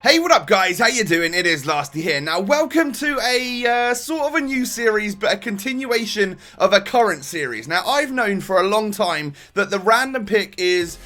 Hey, what up guys, how you doing? It is Lasty here. Now welcome to a sort of a new series, but a continuation of a current series. Now I've known for a long time that the random pick is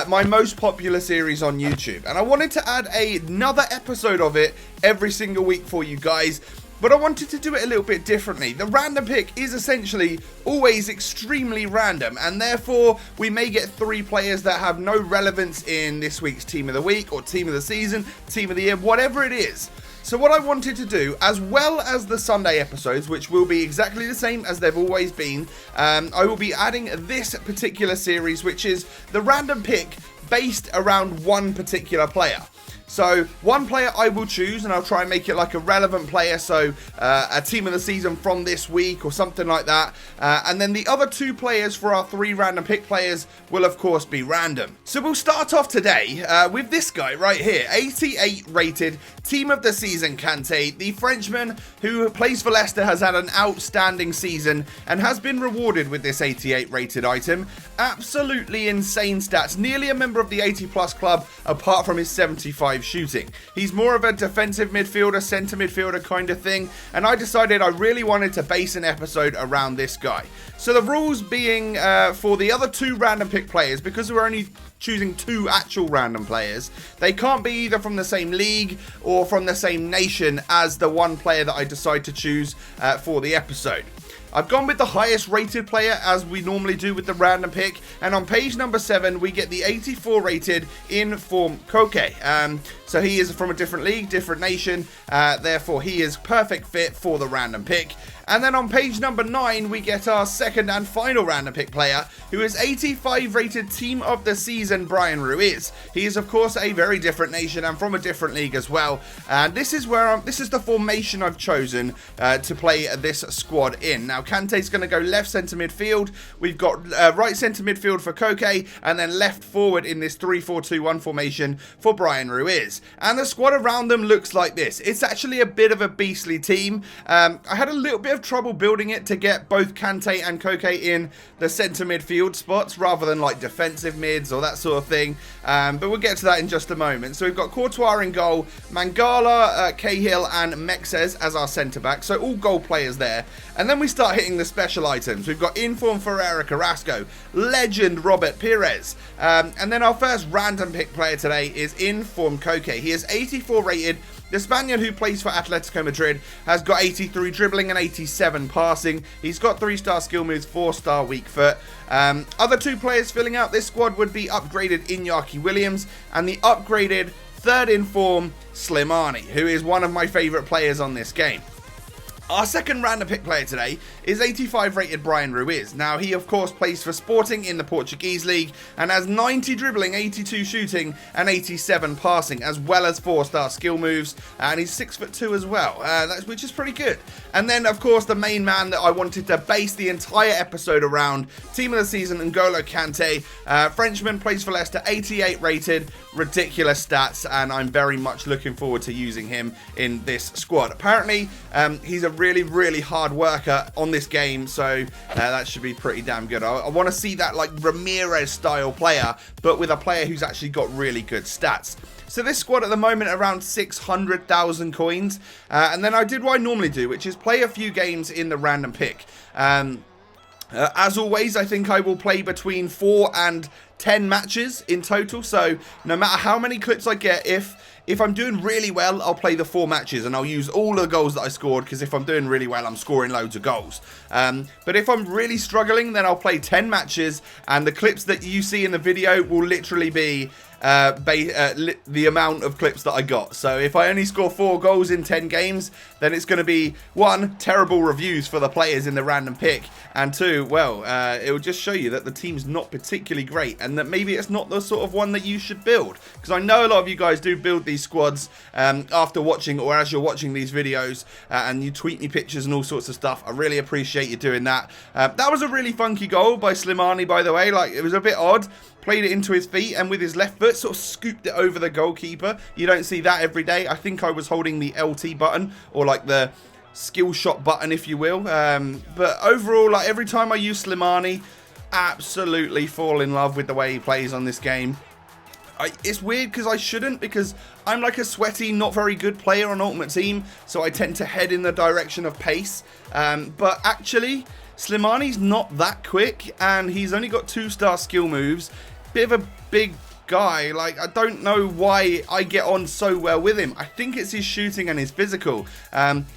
my most popular series on YouTube, and I wanted to add another episode of it every single week for you guys. But I wanted to do it a little bit differently. The random pick is essentially always extremely random, and therefore we may get 3 players that have no relevance in this week's Team of the Week or Team of the Season, Team of the Year, whatever it is. So what I wanted to do, as well as the Sunday episodes, which will be exactly the same as they've always been, I will be adding this particular series, which is the random pick based around one particular player. So one player I will choose, and I'll try and make it like a relevant player, so a team of the season from this week or something like that. And then the other 2 players for our 3 random pick players will of course be random. So we'll start off today with this guy right here, 88 rated team of the season Kante, the Frenchman who plays for Leicester, has had an outstanding season and has been rewarded with this 88 rated item. Absolutely insane stats, nearly a member of the 80 plus club apart from his 75 shooting. He's more of a defensive midfielder, centre midfielder kind of thing, and I decided I really wanted to base an episode around this guy. So the rules being for the other 2 random pick players, because we're only choosing 2 actual random players, they can't be either from the same league or from the same nation as the one player that I decide to choose for the episode. I've gone with the highest rated player, as we normally do with the random pick, and on page number 7 we get the 84 rated in-form Koke. So he is from a different league, different nation, therefore he is perfect fit for the random pick. And then on page number 9 we get our second and final random pick player, who is 85 rated team of the season Bryan Ruiz. He is of course a very different nation and from a different league as well, and this is the formation I've chosen to play this squad in. Now Kante's going to go left centre midfield, we've got right centre midfield for Koke, and then left forward in this 3-4-2-1 formation for Bryan Ruiz. And the squad around them looks like this. It's actually a bit of a beastly team. I had a little bit of trouble building it to get both Kante and Koke in the centre midfield spots rather than like defensive mids or that sort of thing, but we'll get to that in just a moment. So we've got Courtois in goal, Mangala, Cahill and Mexes as our centre back, so all goal players there. And then we start hitting the special items. We've got inform Ferreira Carrasco, legend Robert Pires, and then our first random pick player today is inform Koke. He is 84 rated. The Spaniard who plays for Atletico Madrid has got 83 dribbling and 87 passing. He's got 3-star skill moves, 4-star weak foot. Other 2 players filling out this squad would be upgraded Iñaki Williams and the upgraded third in form Slimani, who is one of my favourite players on this game. Our second random pick player today is 85 rated Bryan Ruiz. Now he of course plays for Sporting in the Portuguese league and has 90 dribbling, 82 shooting and 87 passing, as well as 4-star skill moves, and he's 6'2" as well, which is pretty good. And then of course the main man that I wanted to base the entire episode around, team of the season N'Golo Kante, Frenchman, plays for Leicester, 88 rated, ridiculous stats, and I'm very much looking forward to using him in this squad. Apparently he's a really hard worker on this game, so that should be pretty damn good. I want to see that like Ramirez style player, but with a player who's actually got really good stats. So this squad at the moment around 600,000 coins, and then I did what I normally do, which is play a few games in the random pick. As always, I think I will play between 4 and 10 matches in total, so no matter how many clips I get, if I'm doing really well, I'll play the 4 matches and I'll use all the goals that I scored, because if I'm doing really well, I'm scoring loads of goals. But if I'm really struggling, then I'll play 10 matches, and the clips that you see in the video will literally be the amount of clips that I got. So if I only score 4 goals in 10 games, then it's going to be 1, terrible reviews for the players in the random pick, and 2, well, it will just show you that the team's not particularly great and that maybe it's not the sort of one that you should build, because I know a lot of you guys do build these squads after watching or as you're watching these videos, and you tweet me pictures and all sorts of stuff. I really appreciate you doing that. That was a really funky goal by Slimani, by the way. Like, it was a bit odd. Played it into his feet and with his left foot sort of scooped it over the goalkeeper. You don't see that every day. I think I was holding the LT button, or like the skill shot button, if you will. But overall, like, every time I use Slimani, absolutely fall in love with the way he plays on this game. It's weird because I shouldn't, because I'm like a sweaty, not very good player on Ultimate Team, so I tend to head in the direction of pace. But actually, Slimani's not that quick, and he's only got 2-star skill moves. Bit of a big guy. Like, I don't know why I get on so well with him. I think it's his shooting and his physical.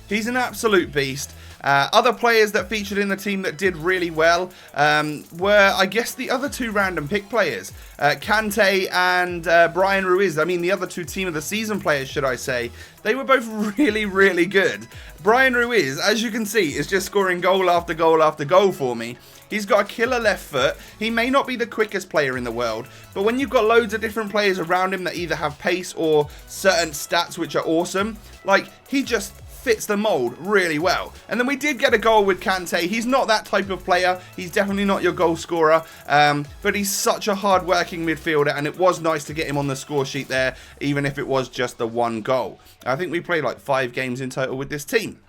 He's an absolute beast. Other players that featured in the team that did really well were, I guess, the other two random pick players, Kante and Brian Ruiz. I mean, the other two team of the season players, should I say. They were both really, really good. Brian Ruiz, as you can see, is just scoring goal after goal after goal for me. He's got a killer left foot. He may not be the quickest player in the world, but when you've got loads of different players around him that either have pace or certain stats which are awesome, like, he just fits the mold really well. And then we did get a goal with Kante. He's not that type of player. He's definitely not your goal scorer, but he's such a hard-working midfielder, and it was nice to get him on the score sheet there, even if it was just the one goal. I think we played like 5 games in total with this team.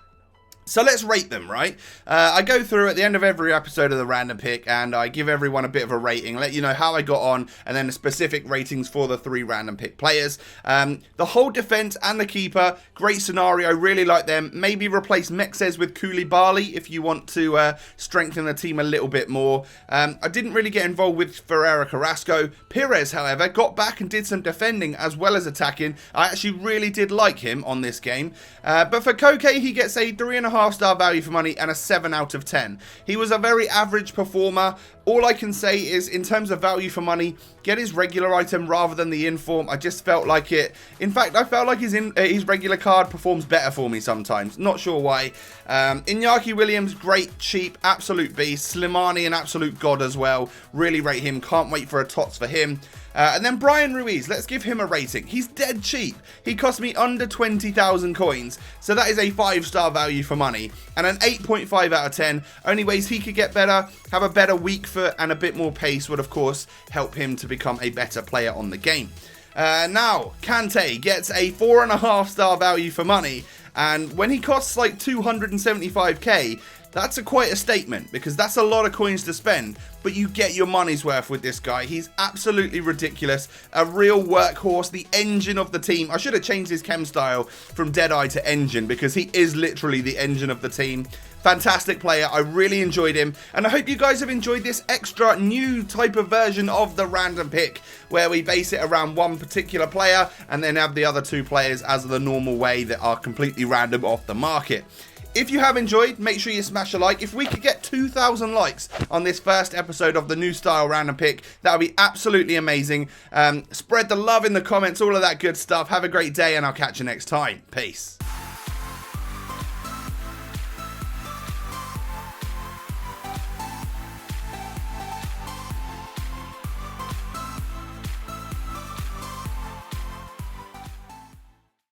So let's rate them, right? I go through at the end of every episode of the Random Pick, and I give everyone a bit of a rating, let you know how I got on, and then the specific ratings for the 3 Random Pick players. The whole defense and the keeper, great scenario, really like them. Maybe replace Mexes with Koulibaly if you want to strengthen the team a little bit more. I didn't really get involved with Ferreira Carrasco. Pires, however, got back and did some defending as well as attacking. I actually really did like him on this game. But for Koke, he gets a 3.5-star value for money and a 7 out of 10. He was a very average performer. All I can say is, in terms of value for money, get his regular item rather than the inform. I just felt like it. In fact, I felt like his regular card performs better for me sometimes. Not sure why. Iñaki Williams, great, cheap, absolute beast. Slimani, an absolute god as well. Really rate him. Can't wait for a TOTS for him. And then Brian Ruiz, let's give him a rating. He's dead cheap. He cost me under 20,000 coins, so that is a 5-star value for money. And an 8.5 out of 10. Only ways he could get better, have a better weak foot and a bit more pace would of course help him to become a better player on the game. Now, Kante gets a 4.5-star value for money, and when he costs like 275k, that's quite a statement, because that's a lot of coins to spend, but you get your money's worth with this guy. He's absolutely ridiculous, a real workhorse, the engine of the team. I should have changed his chem style from Deadeye to Engine, because he is literally the engine of the team. Fantastic player, I really enjoyed him, and I hope you guys have enjoyed this extra new type of version of the Random Pick, where we base it around one particular player, and then have the other 2 players as the normal way that are completely random off the market. If you have enjoyed, make sure you smash a like. If we could get 2,000 likes on this first episode of the new style Random Pick, that would be absolutely amazing. Spread the love in the comments, all of that good stuff. Have a great day, and I'll catch you next time. Peace.